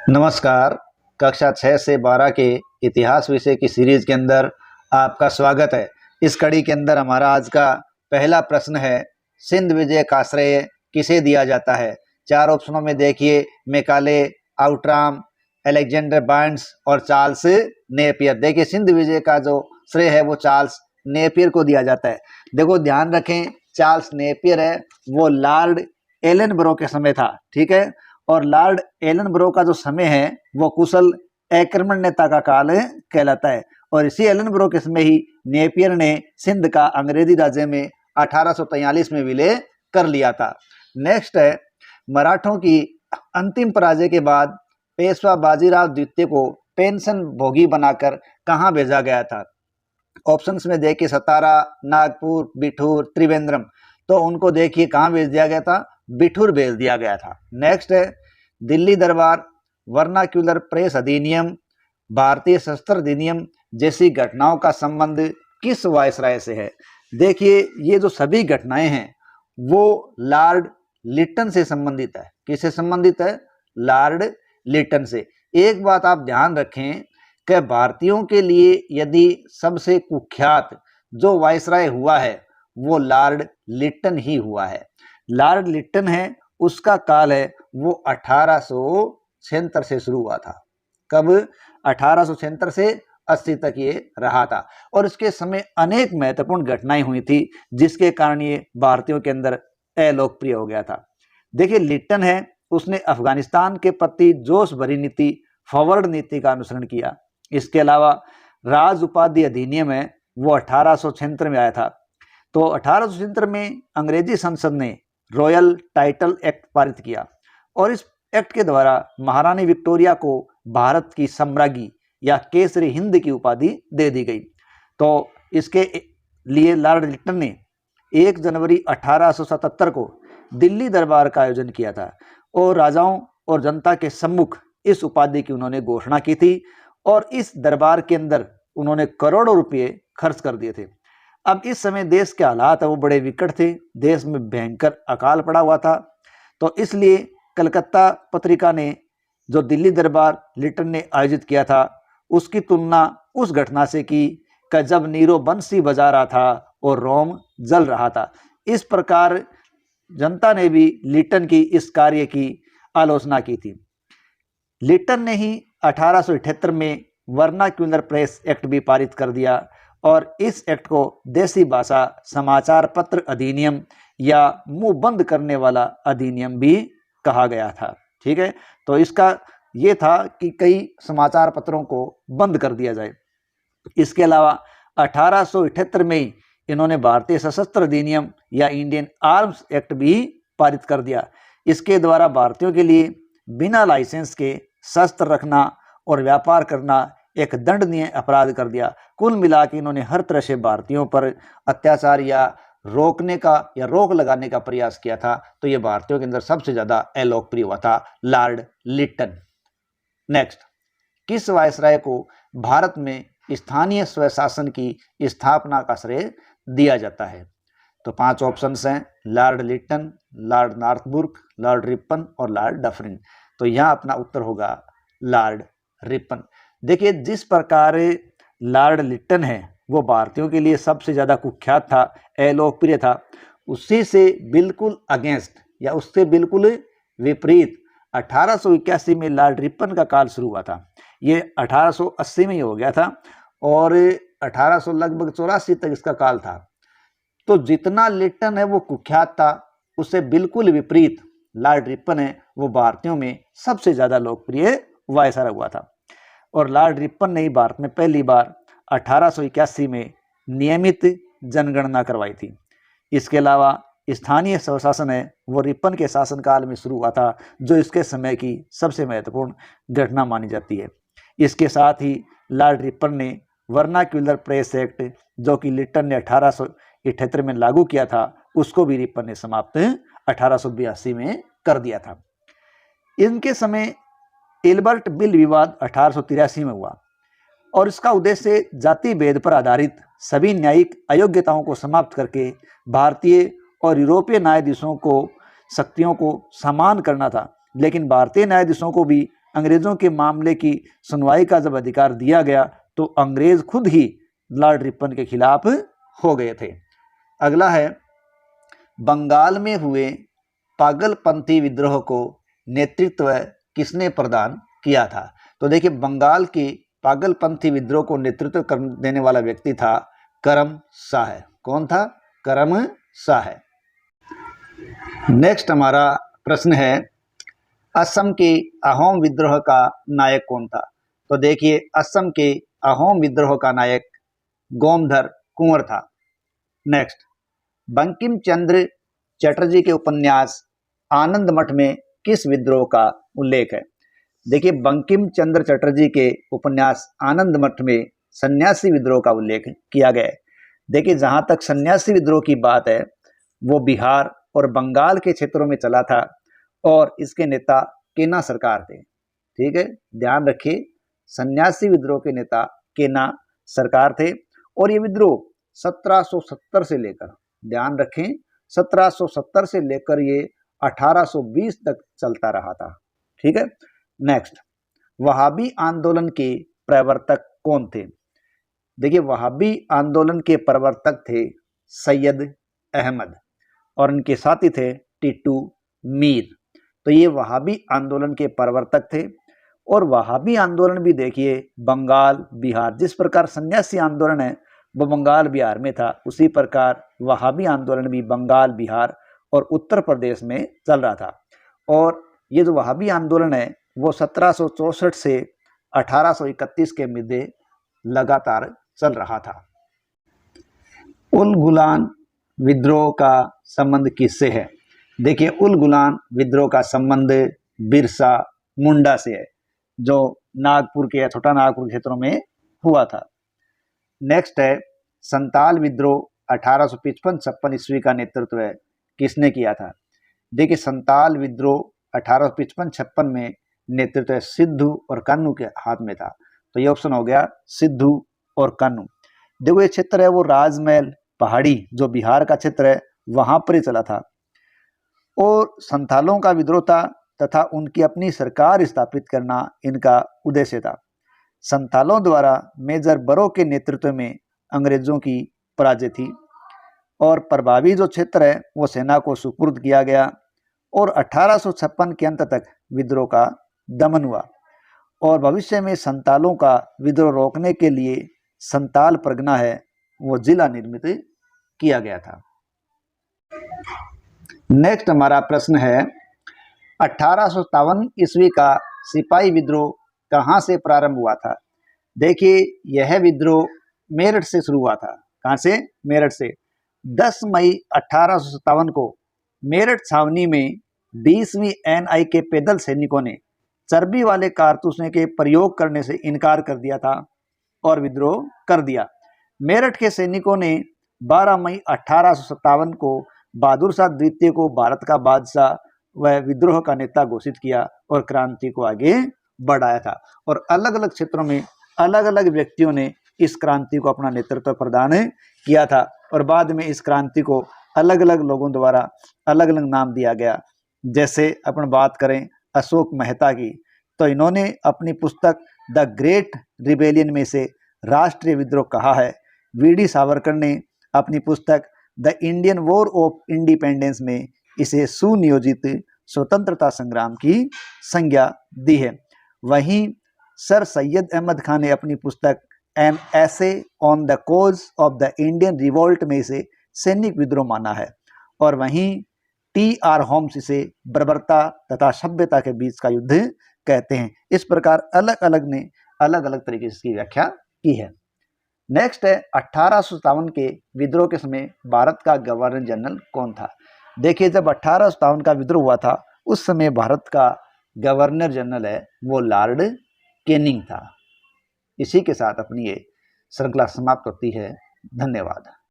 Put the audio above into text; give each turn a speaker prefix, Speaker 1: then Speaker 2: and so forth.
Speaker 1: नमस्कार। कक्षा 6 से 12 के इतिहास विषय की सीरीज के अंदर आपका स्वागत है। इस कड़ी के अंदर हमारा आज का पहला प्रश्न है, सिंध विजय का श्रेय किसे दिया जाता है? चार ऑप्शनों में देखिए, मैकाले, आउट्राम, अलेक्जेंडर बार्न्स और चार्ल्स नेपियर। देखिए, सिंध विजय का जो श्रेय है वो चार्ल्स नेपियर को दिया जाता है। देखो, ध्यान रखें, चार्ल्स नेपियर है वो लॉर्ड एलनबरो के समय था, ठीक है। और लॉर्ड एलनबरो का जो समय है वो कुशल आक्रमण नेता का काल कहलाता है। और इसी एलनबरो के समय ही नेपियर ने सिंध का अंग्रेजी राज्य में 1843 में विलय कर लिया था। नेक्स्ट है, मराठों की अंतिम पराजय के बाद पेशवा बाजीराव द्वितीय को पेंशन भोगी बनाकर कहाँ भेजा गया था? ऑप्शंस में देखिए, सतारा, नागपुर, बिठूर, त्रिवेंद्रम। तो उनको देखिए कहाँ भेज दिया गया था? बिठूर भेज दिया गया था। नेक्स्ट है, दिल्ली दरबार, वर्नाक्यूलर प्रेस अधिनियम, भारतीय शस्त्र अधिनियम जैसी घटनाओं का संबंध किस वायसराय से है? देखिए, ये जो सभी घटनाएं हैं वो लॉर्ड लिटन से संबंधित है। किससे संबंधित है? लॉर्ड लिटन से। एक बात आप ध्यान रखें कि भारतीयों के लिए यदि सबसे कुख्यात जो वायसराय हुआ है वो लॉर्ड लिटन ही हुआ है। लॉर्ड लिटन है, उसका काल है वो 1876 से शुरू हुआ था। कब? 1876 से 80 तक ये रहा था। और इसके समय अनेक महत्वपूर्ण घटनाएं हुई थी जिसके कारण ये भारतीयों के अंदर अलोकप्रिय हो गया था। देखिए, लिटन है, उसने अफगानिस्तान के प्रति जोश भरी नीति, फॉरवर्ड नीति का अनुसरण किया। इसके अलावा राज उपाधि अधिनियम है वो 1876 में आया था। तो 1876 में अंग्रेजी संसद ने रॉयल टाइटल एक्ट पारित किया और इस एक्ट के द्वारा महारानी विक्टोरिया को भारत की सम्राज्ञी या केसरी हिंद की उपाधि दे दी गई। तो इसके लिए लॉर्ड लिटन ने 1 जनवरी 1877 को दिल्ली दरबार का आयोजन किया था और राजाओं और जनता के सम्मुख इस उपाधि की उन्होंने घोषणा की थी। और इस दरबार के अंदर उन्होंने करोड़ों रुपये खर्च कर दिए थे। अब इस समय देश के हालात वो बड़े विकट थे, देश में भयंकर अकाल पड़ा हुआ था। तो इसलिए कलकत्ता पत्रिका ने जो दिल्ली दरबार लिटन ने आयोजित किया था उसकी तुलना उस घटना से की कि जब नीरो बंसी बजा रहा था और रोम जल रहा था। इस प्रकार जनता ने भी लिटन की इस कार्य की आलोचना की थी। लिटन ने ही 1878 में वर्नाक्यूलर प्रेस एक्ट भी पारित कर दिया और इस एक्ट को देसी भाषा समाचार पत्र अधिनियम या मुंह बंद करने वाला अधिनियम भी कहा गया था, ठीक है। तो इसका ये था कि कई समाचार पत्रों को बंद कर दिया जाए। इसके अलावा 1878 में ही इन्होंने भारतीय सशस्त्र अधिनियम या इंडियन आर्म्स एक्ट भी पारित कर दिया। इसके द्वारा भारतीयों के लिए बिना लाइसेंस के शस्त्र रखना और व्यापार करना एक दंडनीय अपराध कर दिया। कुल मिला के इन्होंने हर तरह से भारतीयों पर अत्याचार या रोकने का या रोक लगाने का प्रयास किया था। तो ये भारतीयों के अंदर सबसे ज्यादा अलोकप्रिय हुआ था लॉर्ड लिटन। नेक्स्ट, किस वायसराय को भारत में स्थानीय स्वशासन की स्थापना का श्रेय दिया जाता है? तो 5 ऑप्शंस हैं, Lord Lytton, Lord Northbrook, Lord Ripon और लॉर्ड डफरिन। तो यहाँ अपना उत्तर होगा लॉर्ड रिपन। देखिए, जिस प्रकार लॉर्ड लिटन है वो भारतीयों के लिए सबसे ज़्यादा कुख्यात था, अलोकप्रिय था, उसी से बिल्कुल अगेंस्ट या उससे बिल्कुल विपरीत 1881 में लॉर्ड रिपन का काल शुरू हुआ था। ये 1880 में ही हो गया था और 1800 लगभग 84 तक इसका काल था। तो जितना लिटन है वो कुख्यात था, उससे बिल्कुल विपरीत लॉर्ड रिपन है वो भारतीयों में सबसे ज़्यादा लोकप्रिय वायसराय हुआ था। और लॉर्ड रिपन ने ही भारत में पहली बार 1881 में नियमित जनगणना करवाई थी। इसके अलावा स्थानीय स्वशासन है वो रिपन के शासनकाल में शुरू हुआ था, जो इसके समय की सबसे महत्वपूर्ण घटना मानी जाती है। इसके साथ ही लॉर्ड रिपन ने वर्नाक्यूलर प्रेस एक्ट, जो कि लिटन ने 1878 में लागू किया था, उसको भी रिपन ने समाप्त 1882 में कर दिया था। इनके समय एल्बर्ट बिल विवाद 1883 में हुआ और इसका उद्देश्य जाति भेद पर आधारित सभी न्यायिक अयोग्यताओं को समाप्त करके भारतीय और यूरोपीय न्यायाधीशों को शक्तियों को समान करना था। लेकिन भारतीय न्यायाधीशों को भी अंग्रेजों के मामले की सुनवाई का जब अधिकार दिया गया तो अंग्रेज खुद ही लॉर्ड रिपन के खिलाफ हो गए थे। अगला है, बंगाल में हुए पागलपंथी विद्रोह को नेतृत्व किसने प्रदान किया था? तो देखिए, बंगाल की पागलपंथी विद्रोह को नेतृत्व देने वाला व्यक्ति था करम शाह। कौन था? करम शाह। नेक्स्ट हमारा प्रश्न है, असम के अहोम विद्रोह का नायक कौन था? तो देखिए, असम के अहोम विद्रोह का नायक गोमधर कुंवर था। नेक्स्ट, बंकिम चंद्र चटर्जी के उपन्यास आनंद मठ में किस विद्रोह का उल्लेख है? देखिए, बंकिम चंद्र चटर्जी के उपन्यास आनंद मठ में सन्यासी विद्रोह का उल्लेख किया गया है। देखिए, जहां तक सन्यासी विद्रोह की बात है, वो बिहार और बंगाल के क्षेत्रों में चला था और इसके नेता केना सरकार थे। ठीक है, ध्यान रखिए, सन्यासी विद्रोह के नेता केना सरकार थे और ये विद्रोह 1770 से लेकर, ध्यान रखें, 1770 से लेकर ये 1820 तक चलता रहा था। ठीक है। नेक्स्ट, वहाबी आंदोलन के प्रवर्तक कौन थे? देखिए, वहाबी आंदोलन के प्रवर्तक थे सैयद अहमद और इनके साथी थे टिट्टू मीर। तो ये वहाबी आंदोलन के प्रवर्तक थे। और वहाबी आंदोलन भी देखिए, बंगाल, बिहार, जिस प्रकार सन्यासी आंदोलन है वो बंगाल बिहार में था, उसी प्रकार वहाबी आंदोलन भी बंगाल, बिहार और उत्तर प्रदेश में चल रहा था। और ये जो वहाबी आंदोलन है वो 1764 से 1831 के मध्य लगातार चल रहा था। उल गुलान विद्रोह का संबंध किससे है? देखिए, उल गुलान विद्रोह का संबंध बिरसा मुंडा से है, जो नागपुर के या छोटा नागपुर क्षेत्रों में हुआ था। नेक्स्ट है, संताल विद्रोह 1855-56 ईस्वी का नेतृत्व किसने किया था? देखिए, संताल विद्रोह 1855-56 में नेतृत्व सिद्धू और कान्हू के हाथ में था। तो ये ऑप्शन हो गया सिद्धू और कान्हू। देखो, ये क्षेत्र है वो राजमहल पहाड़ी, जो बिहार का क्षेत्र है, वहां पर ही चला था और संथालों का विद्रोह था तथा उनकी अपनी सरकार स्थापित करना इनका उद्देश्य था। संथालों द्वारा मेजर बरो के नेतृत्व में अंग्रेजों की पराजय थी और प्रभावी जो क्षेत्र है वो सेना को सुपुर्द किया गया और 1856 के अंत तक विद्रोह का दमन हुआ। और भविष्य में संतालों का विद्रोह रोकने के लिए संताल परगना है वो जिला निर्मित किया गया था। नेक्स्ट हमारा प्रश्न है, 1857 ईस्वी का सिपाही विद्रोह कहाँ से प्रारंभ हुआ था? देखिए, यह विद्रोह मेरठ से शुरू हुआ था। कहाँ से? मेरठ से। 10 मई 1857 को मेरठ छावनी में 20वीं NI के पैदल सैनिकों ने चर्बी वाले कारतूसों के प्रयोग करने से इनकार कर दिया था और विद्रोह कर दिया। मेरठ के सैनिकों ने 12 मई 1857 को बहादुर शाह द्वितीय को भारत का बादशाह व विद्रोह का नेता घोषित किया और क्रांति को आगे बढ़ाया था। और अलग अलग क्षेत्रों में अलग अलग व्यक्तियों ने इस क्रांति को अपना नेतृत्व प्रदान किया था और बाद में इस क्रांति को अलग अलग लोगों द्वारा अलग अलग नाम दिया गया। जैसे अपन बात करें अशोक मेहता की, तो इन्होंने अपनी पुस्तक द ग्रेट रिबेलियन में से राष्ट्रीय विद्रोह कहा है। वीडी सावरकर ने अपनी पुस्तक the Indian war of independence में इसे सुनियोजित स्वतंत्रता संग्राम की संज्ञा दी है। वहीं सर सैयद अहमद खान ने अपनी पुस्तक an essay on the cause of the Indian revolt में इसे सैनिक विद्रोह माना है। और वहीं TR होम्स इसे बर्बरता तथा सभ्यता के बीच का युद्ध कहते हैं। इस प्रकार अलग अलग ने अलग अलग तरीके से इसकी व्याख्या की है। नेक्स्ट है, 1857 के विद्रोह के समय भारत का गवर्नर जनरल कौन था? देखिए, जब 1857 का विद्रोह हुआ था उस समय भारत का गवर्नर जनरल है वो लॉर्ड कैनिंग था। इसी के साथ अपनी ये श्रृंखला समाप्त होती है। धन्यवाद।